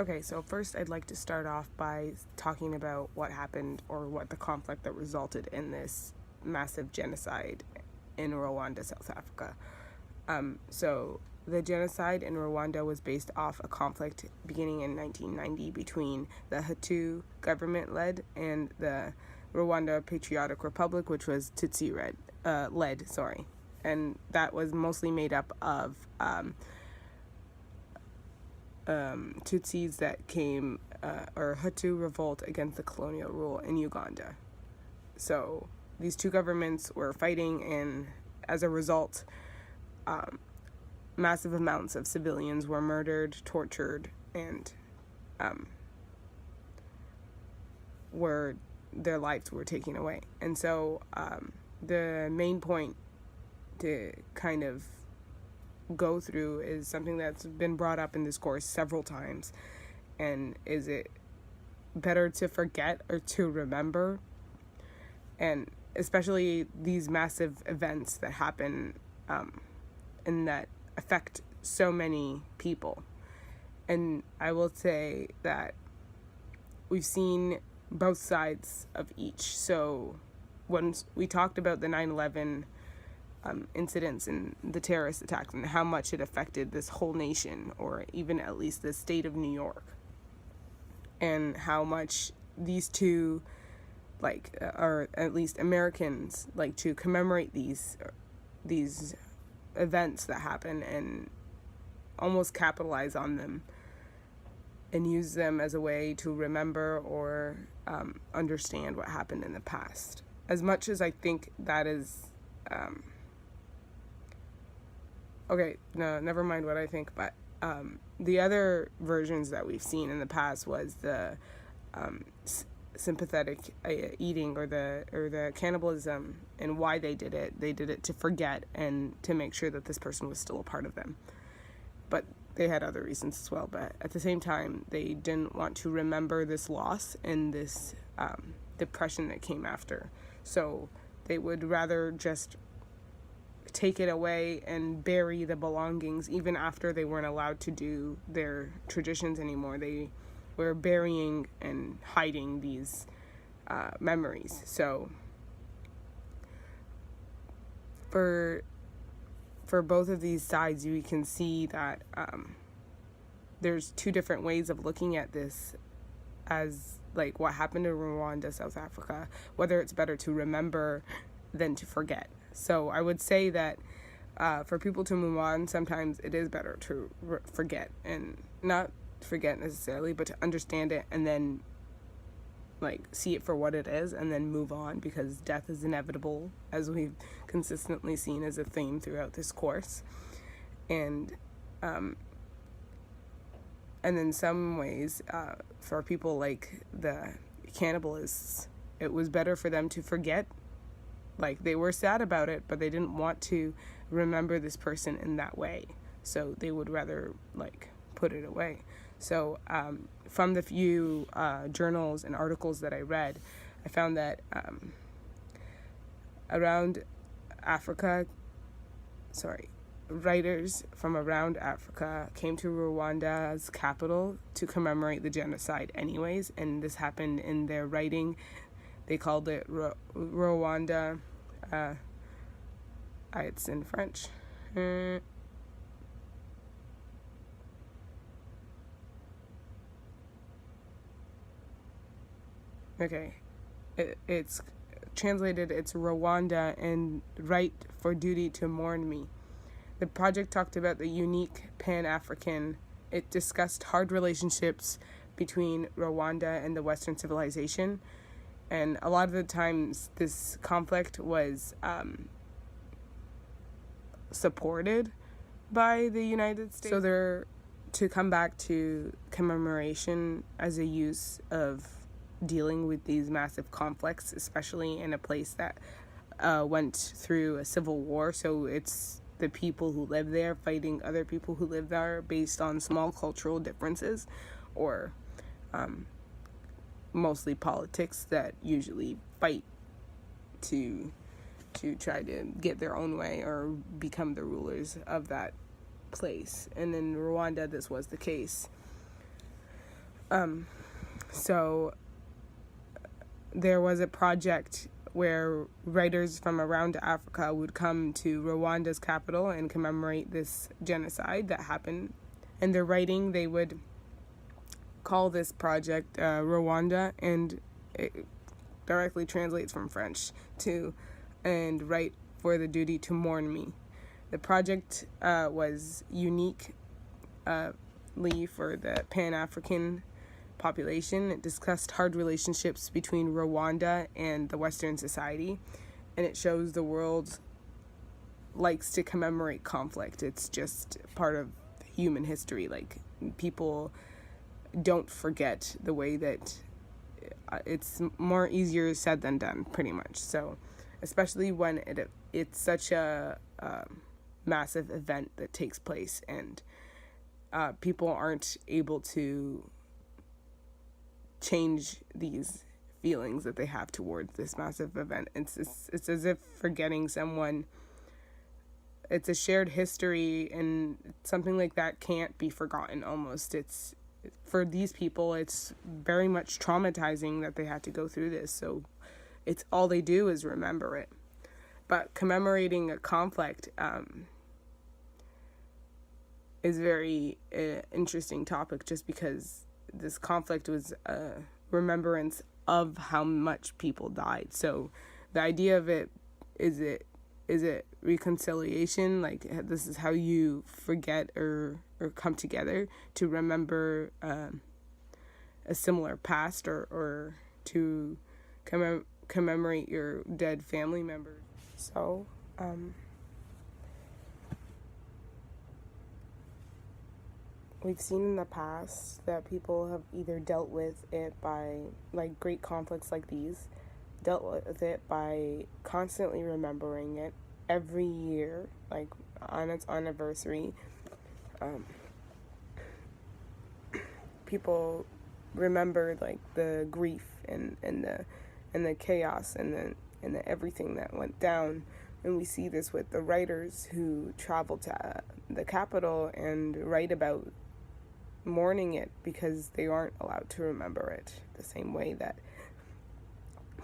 Okay, so first I'd like to start off by talking about what happened or what the conflict that resulted in this massive genocide in Rwanda, South Africa. So the genocide in Rwanda was based off a conflict beginning in 1990 between the Hutu government-led and the Rwanda Patriotic Republic, which was Tutsi-led, and that was mostly made up of Tutsis that came, or Hutu revolt against the colonial rule in Uganda. So these two governments were fighting, and as a result, massive amounts of civilians were murdered, tortured, and their lives were taken away. And so the main point to kind of go through is something that's been brought up in this course several times, and is it better to forget or to remember? And especially these massive events that happen and that affect so many people. And I will say that we've seen both sides of each. So when we talked about the 9/11 incidents and the terrorist attacks and how much it affected this whole nation, or even at least the state of New York, and how much these two, or at least Americans, like to commemorate these events that happen and almost capitalize on them and use them as a way to remember or understand what happened in the past. As much as I think that is okay, no, never mind what I think, but the other versions that we've seen in the past was the sympathetic eating, or the cannibalism, and why they did it. They did it to forget and to make sure that this person was still a part of them. But they had other reasons as well. But at the same time, they didn't want to remember this loss and this depression that came after. So they would rather just take it away and bury the belongings, even after they weren't allowed to do their traditions anymore. They were burying and hiding these memories. So for both of these sides, you can see that there's two different ways of looking at this, as like what happened in Rwanda, South Africa, whether it's better to remember than to forget. So I would say that for people to move on, sometimes it is better to forget, and not forget necessarily, but to understand it and then see it for what it is and then move on, because death is inevitable, as we've consistently seen as a theme throughout this course. And in some ways, for people like the cannibalists, it was better for them to forget. They were sad about it, but they didn't want to remember this person in that way. So they would rather, put it away. So from the few journals and articles that I read, I found that writers from around Africa came to Rwanda's capital to commemorate the genocide anyways, and this happened in their writing. They called it Rwanda. It's in French. Okay. It's translated, it's Rwanda and right for duty to mourn me. The project talked about the unique Pan-African. It discussed hard relationships between Rwanda and the Western civilization. And a lot of the times this conflict was supported by the United States. So to come back to commemoration as a use of dealing with these massive conflicts, especially in a place that went through a civil war. So it's the people who live there fighting other people who live there based on small cultural differences, or mostly politics, that usually fight to try to get their own way or become the rulers of that place. And in Rwanda, this was the case. So there was a project where writers from around Africa would come to Rwanda's capital and commemorate this genocide that happened. In their writing, they would call this project Rwanda, and it directly translates from French to "and write for the duty to mourn me." The project was uniquely for the Pan-African population. It discussed hard relationships between Rwanda and the Western society, and it shows the world likes to commemorate conflict. It's just part of human history. Like, people don't forget the way that it's more easier said than done, pretty much. So, especially when it's such a massive event that takes place, and people aren't able to change these feelings that they have towards this massive event. It's as if forgetting someone. It's a shared history, and something like that can't be forgotten. Almost, it's for these people, it's very much traumatizing that they had to go through this. So, it's all they do is remember it. But commemorating a conflict is very interesting topic, just because this conflict was a remembrance of how much people died. So the idea of it is it reconciliation? Like, this is how you forget or come together to remember a similar past, or to commemorate your dead family members. So we've seen in the past that people have either dealt with it by, like, great conflicts like these, dealt with it by constantly remembering it every year, like on its anniversary. People remember, like, the grief and the chaos and the everything that went down. And we see this with the writers who travel to the capital and write about mourning it, because they aren't allowed to remember it the same way that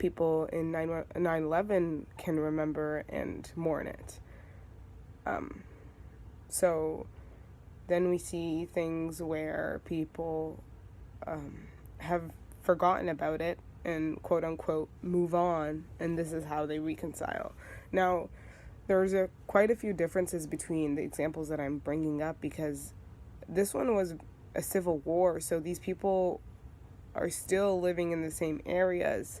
people in 9/11 can remember and mourn it. So then we see things where people have forgotten about it and quote unquote move on, and this is how they reconcile. Now, there's quite a few differences between the examples that I'm bringing up, because this one was a civil war, so these people are still living in the same areas,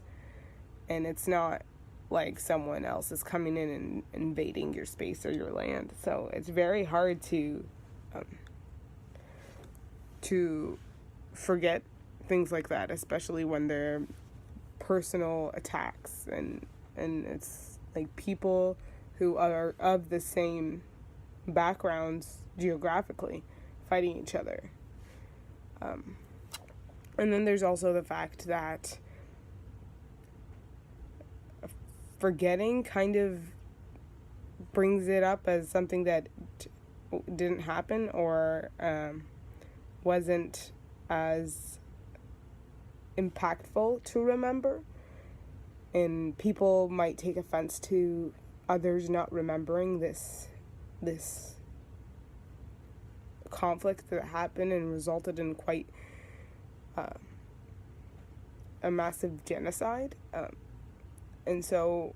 and it's not like someone else is coming in and invading your space or your land. So it's very hard to forget things like that, especially when they're personal attacks, and it's like people who are of the same backgrounds geographically fighting each other. And then there's also the fact that forgetting kind of brings it up as something that didn't happen, or wasn't as impactful to remember. And people might take offense to others not remembering this conflict that happened and resulted in quite a massive genocide. And so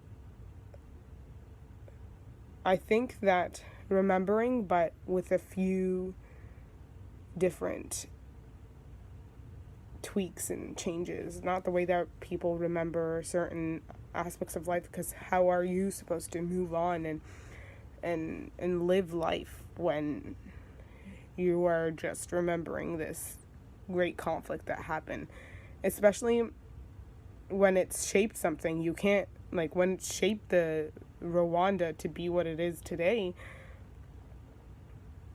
I think that remembering, but with a few different tweaks and changes, not the way that people remember certain aspects of life, because how are you supposed to move on and live life when you are just remembering this great conflict that happened, especially when it's shaped something. You can't, like, when it shaped the Rwanda to be what it is today,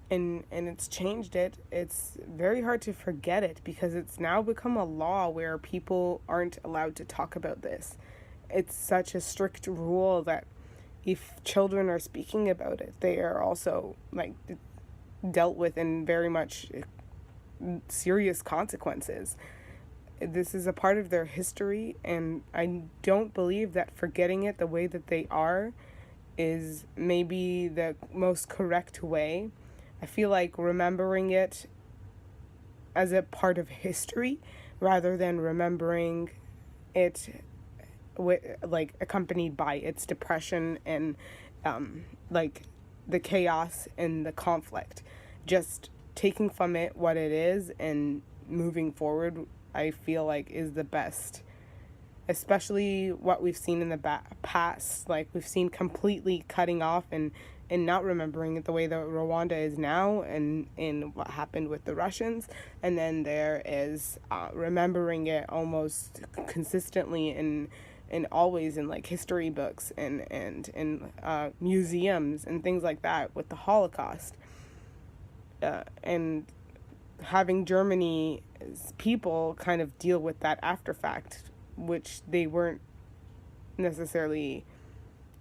and it's changed it, it's very hard to forget it, because it's now become a law where people aren't allowed to talk about this. It's such a strict rule that if children are speaking about it, they are also, like, dealt with and very much serious consequences. This is a part of their history, and I don't believe that forgetting it the way that they are is maybe the most correct way. I feel like remembering it as a part of history rather than remembering it with, like, accompanied by its depression and like the chaos and the conflict. Just taking from it what it is and moving forward, I feel like, is the best. Especially what we've seen in the past, like we've seen completely cutting off and not remembering it the way that Rwanda is now, and in what happened with the Russians. And then there is remembering it almost consistently and always in, like, history books and in museums and things like that with the Holocaust. And having Germany's people kind of deal with that after fact, which they weren't necessarily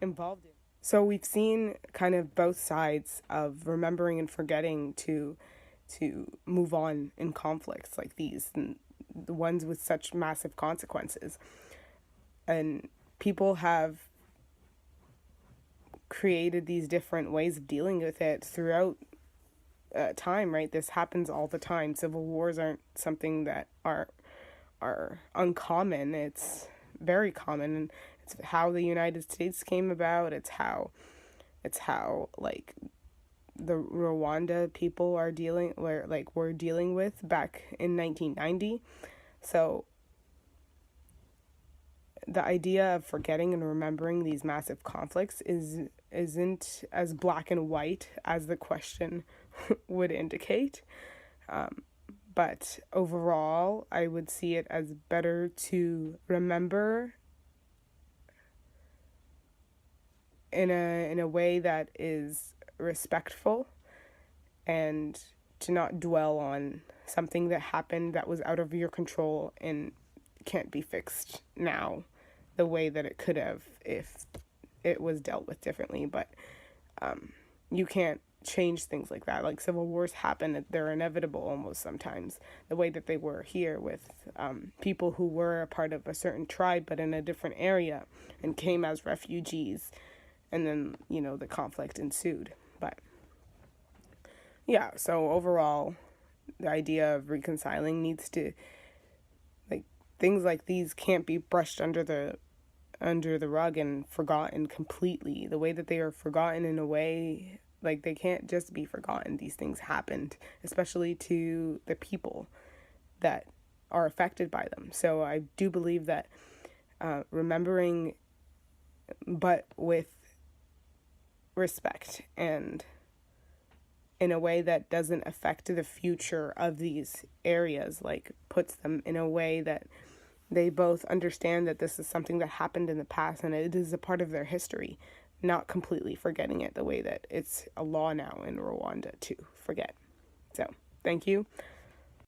involved in. So we've seen kind of both sides of remembering and forgetting to move on in conflicts like these, and the ones with such massive consequences. And people have created these different ways of dealing with it throughout time, right? This happens all the time. Civil wars aren't something that are uncommon. It's very common, and it's how the United States came about. It's how like the Rwanda people are dealing, we're dealing with back in 1990. So the idea of forgetting and remembering these massive conflicts isn't as black and white as the question would indicate. But overall, I would see it as better to remember in a way that is respectful, and to not dwell on something that happened that was out of your control and can't be fixed now the way that it could have if it was dealt with differently. But you can't change things like that. Like, civil wars happen, they're inevitable almost sometimes, the way that they were here with people who were a part of a certain tribe but in a different area and came as refugees, and then, the conflict ensued. But yeah, so overall, the idea of reconciling needs to, like, things like these can't be brushed under the rug and forgotten completely. The way that they are forgotten, in a way, like, they can't just be forgotten. These things happened, especially to the people that are affected by them. So I do believe that remembering, but with respect, and in a way that doesn't affect the future of these areas, like, puts them in a way that they both understand that this is something that happened in the past and it is a part of their history, not completely forgetting it the way that it's a law now in Rwanda to forget. So, thank you.